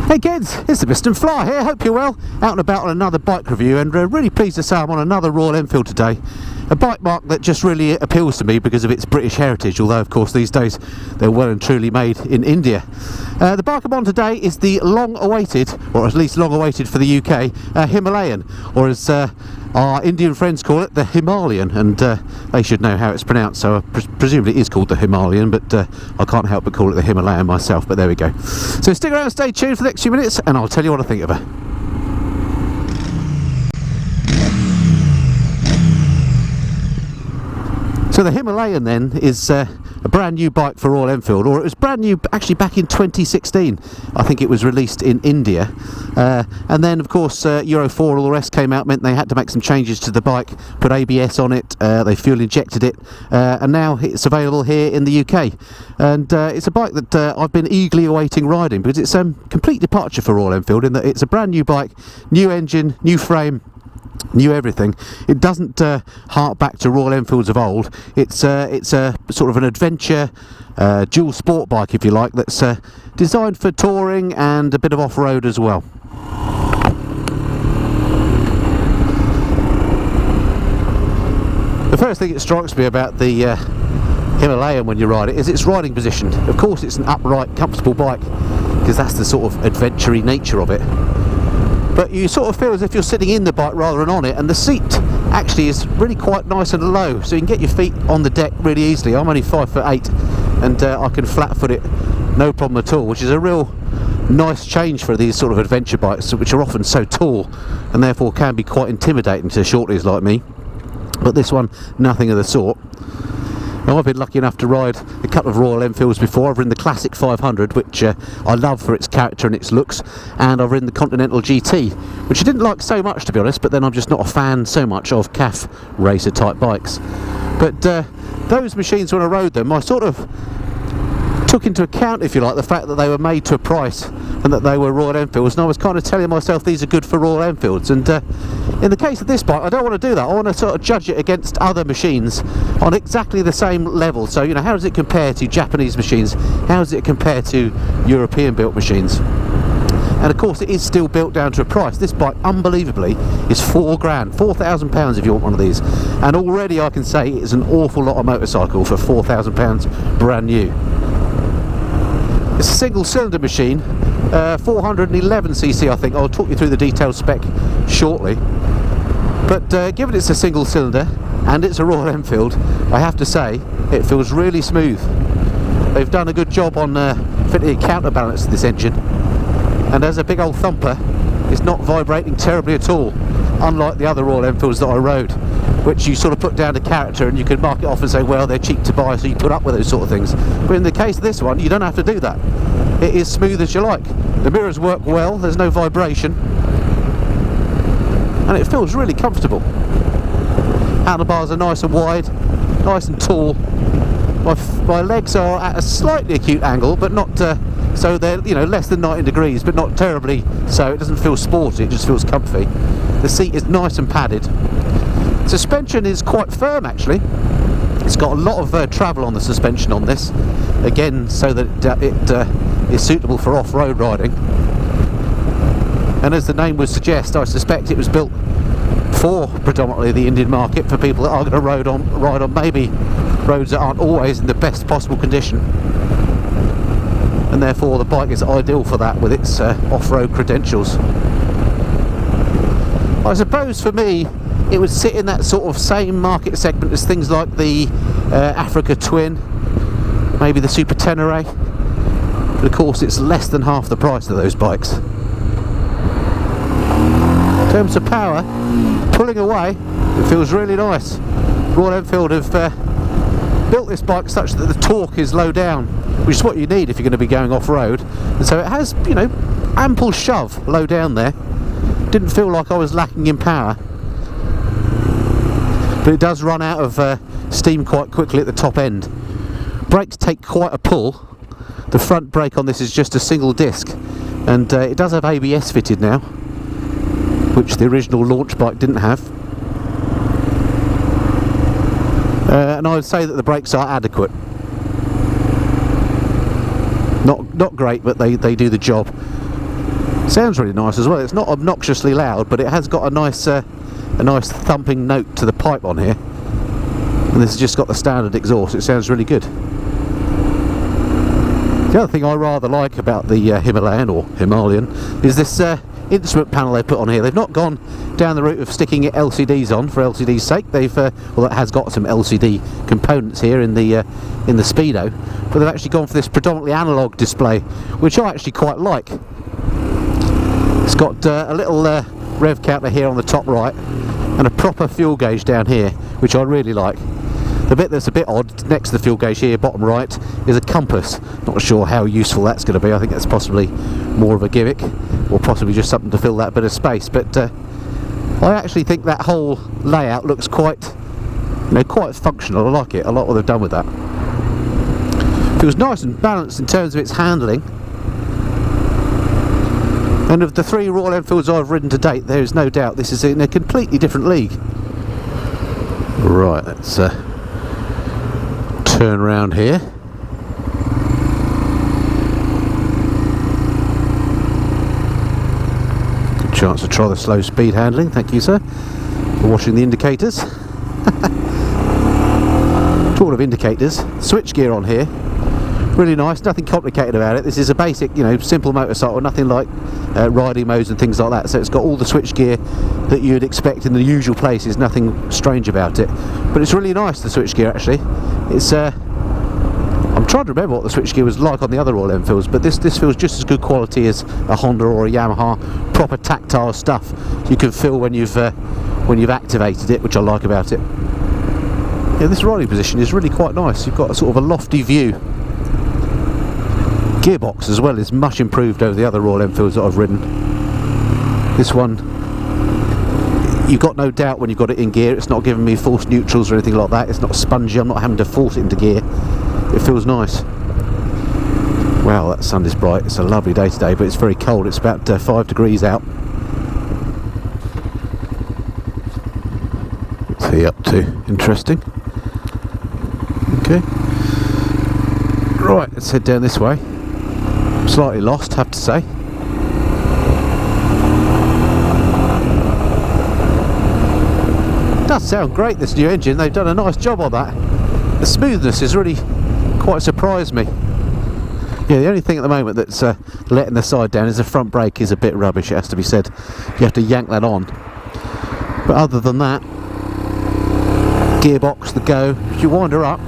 Hey kids, it's the Piston Fly here, hope you're well. Out and about on another bike review, and really pleased to say I'm on another Royal Enfield today. A bike marque that just really appeals to me because of its British heritage, although of course these days they're well and truly made in India. The bike I'm on today is the long-awaited, or at least long-awaited for the UK, Himalayan, or as our Indian friends call it, the Himalayan, and they should know how it's pronounced, so presumably it is called the Himalayan, but I can't help but call it the Himalayan myself, but there we go. So stick around and stay tuned for the next few minutes and I'll tell you what I think of her. So the Himalayan then is a brand new bike for Royal Enfield, or it was brand new actually back in 2016. I think it was released in India, and then of course Euro 4 and all the rest came out, meant they had to make some changes to the bike, put ABS on it, they fuel injected it, and now it's available here in the UK. And it's a bike that I've been eagerly awaiting riding, because it's a complete departure for Royal Enfield in that it's a brand new bike, new engine, new frame, new everything. It doesn't hark back to Royal Enfields of old. It's a sort of an adventure dual sport bike, if you like, that's designed for touring and a bit of off-road as well. The first thing that strikes me about the Himalayan when you ride it is its riding position. Of course it's an upright, comfortable bike, because that's the sort of adventure-y nature of it. But you sort of feel as if you're sitting in the bike rather than on it, and the seat actually is really quite nice and low, so you can get your feet on the deck really easily. I'm only 5'8", and I can flat foot it no problem at all, which is a real nice change for these sort of adventure bikes, which are often so tall and therefore can be quite intimidating to shorties like me. But this one, nothing of the sort. Now, I've been lucky enough to ride a couple of Royal Enfields before. I've ridden the Classic 500, which I love for its character and its looks, and I've ridden the Continental GT, which I didn't like so much, to be honest, but then I'm just not a fan so much of CAF racer type bikes. But those machines, when I rode them, I sort of took into account, if you like, the fact that they were made to a price and that they were Royal Enfields, and I was kind of telling myself these are good for Royal Enfields. And in the case of this bike, I don't want to do that. I want to sort of judge it against other machines on exactly the same level. So, you know, how does it compare to Japanese machines? How does it compare to European built machines? And of course it is still built down to a price. This bike, unbelievably, is £4 grand, £4,000 if you want one of these. And already I can say it's an awful lot of motorcycle for £4,000 brand new. It's a single cylinder machine, 411cc I think. I'll talk you through the detailed spec shortly. But given it's a single cylinder and it's a Royal Enfield, I have to say it feels really smooth. They've done a good job on fitting a counterbalance to this engine, and as a big old thumper, it's not vibrating terribly at all, unlike the other Royal Enfields that I rode, which you sort of put down to character, and you can mark it off and say, well, they're cheap to buy, so you put up with those sort of things. But in the case of this one, you don't have to do that. It is smooth as you like. The mirrors work well, there's no vibration, and it feels really comfortable. Handlebars are nice and wide, nice and tall. My legs are at a slightly acute angle, but not so they're, you know, less than 90 degrees, but not terribly so. It doesn't feel sporty, it just feels comfy. The seat is nice and padded. Suspension is quite firm actually. It's got a lot of travel on the suspension on this, again so that it is suitable for off-road riding. And as the name would suggest, I suspect it was built for predominantly the Indian market, for people that are going to ride on maybe roads that aren't always in the best possible condition, and therefore the bike is ideal for that with its off-road credentials. I suppose for me it would sit in that sort of same market segment as things like the Africa Twin, maybe the Super Tenere, but of course it's less than half the price of those bikes. In terms of power, pulling away, it feels really nice. Royal Enfield have built this bike such that the torque is low down, which is what you need if you're going to be going off-road, and so it has, you know, ample shove low down there. Didn't feel like I was lacking in power, but it does run out of steam quite quickly at the top end. Brakes take quite a pull. The front brake on this is just a single disc, and it does have ABS fitted now, which the original launch bike didn't have. And I would say that the brakes are adequate. Not great, but they do the job. Sounds really nice as well. It's not obnoxiously loud, but it has got a nice thumping note to the pipe on here. And this has just got the standard exhaust. It sounds really good. The other thing I rather like about the Himalayan, or Himalayan, is this instrument panel they put on here. They've not gone down the route of sticking LCDs on for LCD's sake. They've well, it has got some LCD components here in the Speedo, but they've actually gone for this predominantly analog display, which I actually quite like. It's got a little rev counter here on the top right, and a proper fuel gauge down here, which I really like. The bit that's a bit odd next to the fuel gauge here, bottom right, is a compass. Not sure how useful that's going to be. I think that's possibly more of a gimmick, or possibly just something to fill that bit of space. But I actually think that whole layout looks quite, quite functional. I like it. I like what they've done with that. Feels nice and balanced in terms of its handling. And of the 3 Royal Enfields I've ridden to date, there is no doubt this is in a completely different league. Right, let's turn around here. Good chance to try the slow speed handling. Thank you, sir, for washing the indicators. Talking of indicators, switch gear on here. Really nice, nothing complicated about it. This is a basic, simple motorcycle, nothing like riding modes and things like that. So it's got all the switch gear that you'd expect in the usual places, nothing strange about it. But it's really nice, the switch gear actually. It's I'm trying to remember what the switch gear was like on the other Royal Enfields, but this feels just as good quality as a Honda or a Yamaha. Proper tactile stuff you can feel when you've activated it, which I like about it. Yeah, this riding position is really quite nice. You've got a sort of a lofty view. Gearbox as well is much improved over the other Royal Enfields that I've ridden. This one, you've got no doubt when you've got it in gear. It's not giving me false neutrals or anything like that. It's not spongy. I'm not having to force it into gear. It feels nice. Wow, that sun is bright. It's a lovely day today, but it's very cold. It's about 5 degrees out. What's he up to? Interesting. Okay. Right, let's head down this way. Slightly lost, have to say. It does sound great, this new engine. They've done a nice job on that. The smoothness has really quite surprised me. Yeah, the only thing at the moment that's letting the side down is the front brake is a bit rubbish, it has to be said. You have to yank that on. But other than that, gearbox, the go, if you wind her up,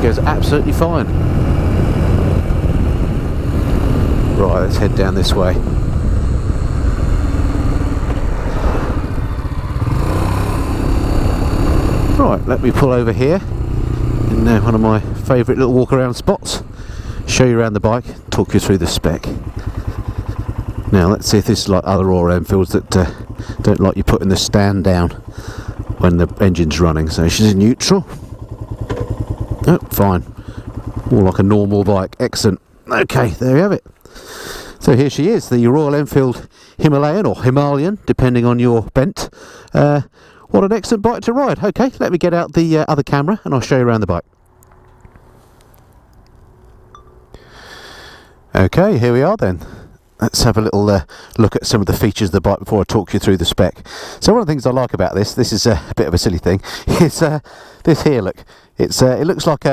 goes absolutely fine. Right, let's head down this way. Right, let me pull over here in one of my favourite little walk around spots, show you around the bike, talk you through the spec. Now let's see if this is like other Royal Enfields that don't like you putting the stand down when the engine's running. So she's in neutral. Oh, fine. More like a normal bike. Excellent. Okay, there we have it. So here she is, the Royal Enfield Himalayan, or Himalayan, depending on your bent. What an excellent bike to ride. Okay, let me get out the other camera and I'll show you around the bike. Okay, here we are then. Let's have a little look at some of the features of the bike before I talk you through the spec. So one of the things I like about this is a bit of a silly thing, is this here, look. It looks like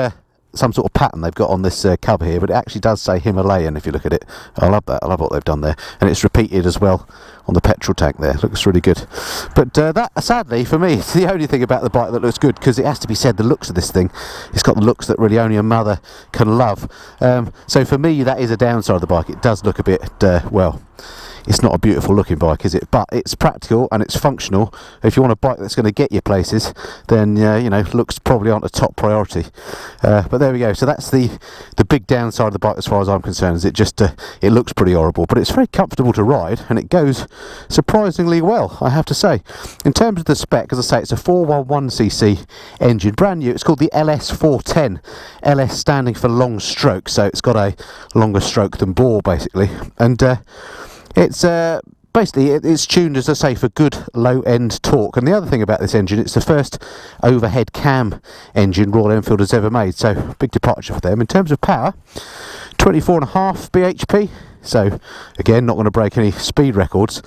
some sort of pattern they've got on this cover here, but it actually does say Himalayan if you look at it. I love that. I love what they've done there. And it's repeated as well on the petrol tank there. Looks really good. But that, sadly, for me, it's the only thing about the bike that looks good, because it has to be said, the looks of this thing, it's got the looks that really only a mother can love. So for me, that is a downside of the bike. It does look a bit, well, it's not a beautiful looking bike, is it? But it's practical and it's functional. If you want a bike that's going to get you places, then looks probably aren't a top priority. But there we go. So that's the big downside of the bike as far as I'm concerned. Is it just it looks pretty horrible, but it's very comfortable to ride and it goes surprisingly well, I have to say. In terms of the spec, as I say, it's a 411cc engine, brand new. It's called the LS410. LS standing for long stroke, so it's got a longer stroke than bore basically, and it's basically it's tuned, as I say, for good low-end torque. And the other thing about this engine, it's the first overhead cam engine Royal Enfield has ever made, so big departure for them. In terms of power, 24.5 bhp. So again, not going to break any speed records,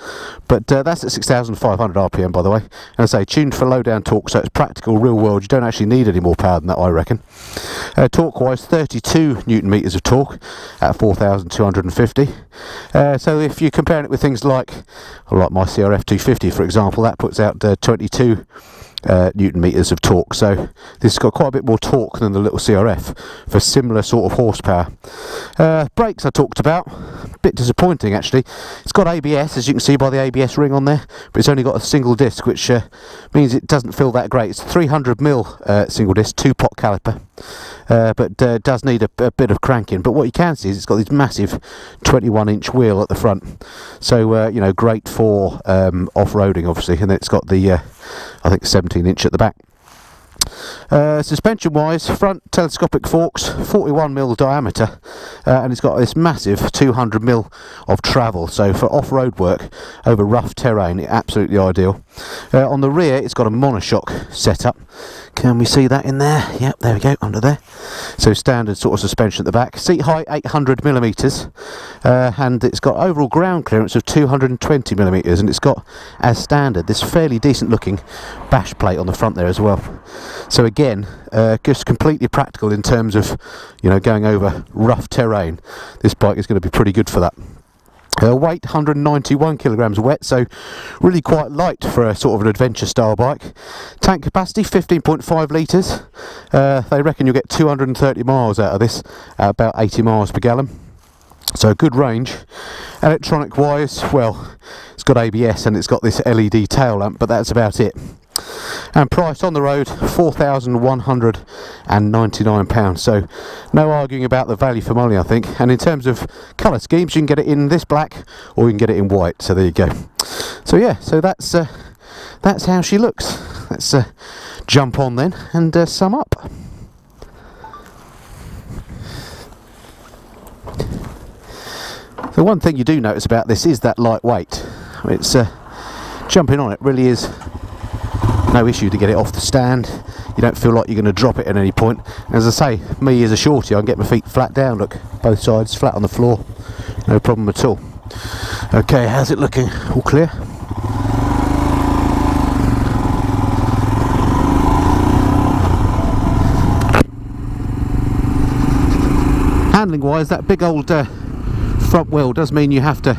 but that's at 6,500 RPM, by the way. And I say tuned for low down torque, so it's practical, real world. You don't actually need any more power than that, I reckon. Torque wise, 32 newton meters of torque at 4,250. So if you're comparing it with things like my CRF 250, for example, that puts out 22 newton meters of torque. So this has got quite a bit more torque than the little CRF for similar sort of horsepower. Brakes I talked about, a bit disappointing actually. It's got ABS, as you can see by the ABS ring on there, but it's only got a single disc, which means it doesn't feel that great. It's 300mm single disc, 2-pot caliper, but does need a bit of cranking. But what you can see is it's got this massive 21-inch wheel at the front, so you know, great for off-roading obviously. And then it's got the I think 17-inch at the back. Suspension wise, front telescopic forks, 41mm diameter, and it's got this massive 200mm of travel, so for off-road work over rough terrain, absolutely ideal. On the rear it's got a monoshock setup. Can we see that in there? Yep, there we go, under there. So standard sort of suspension at the back. Seat height 800mm, and it's got overall ground clearance of 220mm, and it's got, as standard, this fairly decent looking bash plate on the front there as well. So again, just completely practical in terms of, you know, going over rough terrain. This bike is going to be pretty good for that. Weight 191 kilograms wet, so really quite light for a sort of an adventure style bike. Tank capacity 15.5 litres. They reckon you'll get 230 miles out of this at about 80 miles per gallon. So good range. Electronic wise, well, it's got ABS and it's got this LED tail lamp, but that's about it. And price on the road, £4,199, so no arguing about the value for money, I think. And in terms of colour schemes, you can get it in this black or you can get it in white, so there you go. So yeah, so that's how she looks. Let's jump on then and sum up. The one thing you do notice about this is that lightweight. It's jumping on it really is no issue to get it off the stand. You don't feel like you're going to drop it at any point. As I say, me as a shorty, I can get my feet flat down, look, both sides flat on the floor, no problem at all. Okay, how's it looking? All clear? Handling wise, that big old front wheel does mean you have to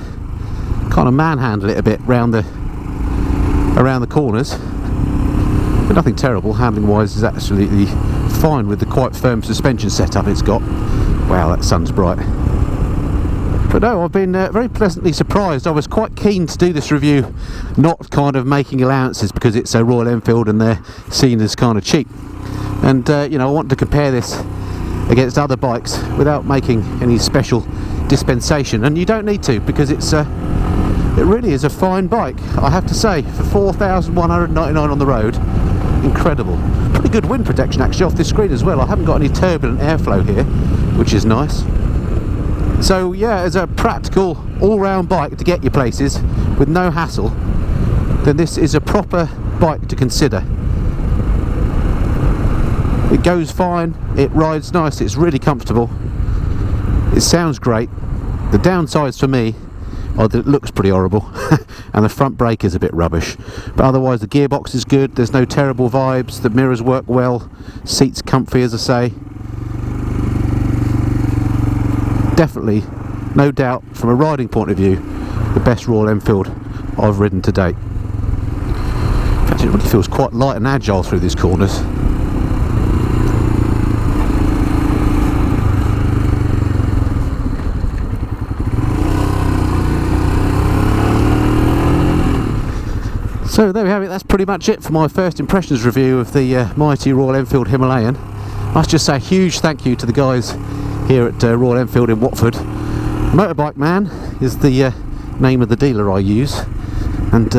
kind of manhandle it a bit around the corners. But nothing terrible. Handling wise is absolutely fine with the quite firm suspension setup it's got. Wow, that sun's bright. But no, I've been very pleasantly surprised. I was quite keen to do this review, not kind of making allowances because it's a Royal Enfield and they're seen as kind of cheap. And you know, I want to compare this against other bikes without making any special dispensation, and you don't need to, because it really is a fine bike, I have to say. For 4,199 on the road, incredible. Pretty good wind protection actually off this screen as well. I haven't got any turbulent airflow here, which is nice. So yeah, as a practical all-round bike to get you places with no hassle, then this is a proper bike to consider. It goes fine, it rides nice, it's really comfortable, it sounds great. The downsides for me are that it looks pretty horrible and the front brake is a bit rubbish, but otherwise the gearbox is good, there's no terrible vibes, the mirrors work well, seats comfy, as I say. Definitely, no doubt, from a riding point of view, the best Royal Enfield I've ridden to date. In fact, it really feels quite light and agile through these corners. So there we have it, that's pretty much it for my first impressions review of the mighty Royal Enfield Himalayan. I must just say a huge thank you to the guys here at Royal Enfield in Watford. Motorbike Man is the name of the dealer I use, and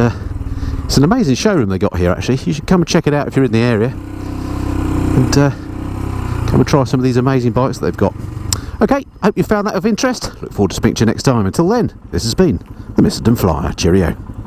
it's an amazing showroom they got here actually. You should come and check it out if you're in the area, and come and try some of these amazing bikes that they've got. Okay, hope you found that of interest. Look forward to speaking to you next time. Until then, this has been the Mr. Flyer. Cheerio.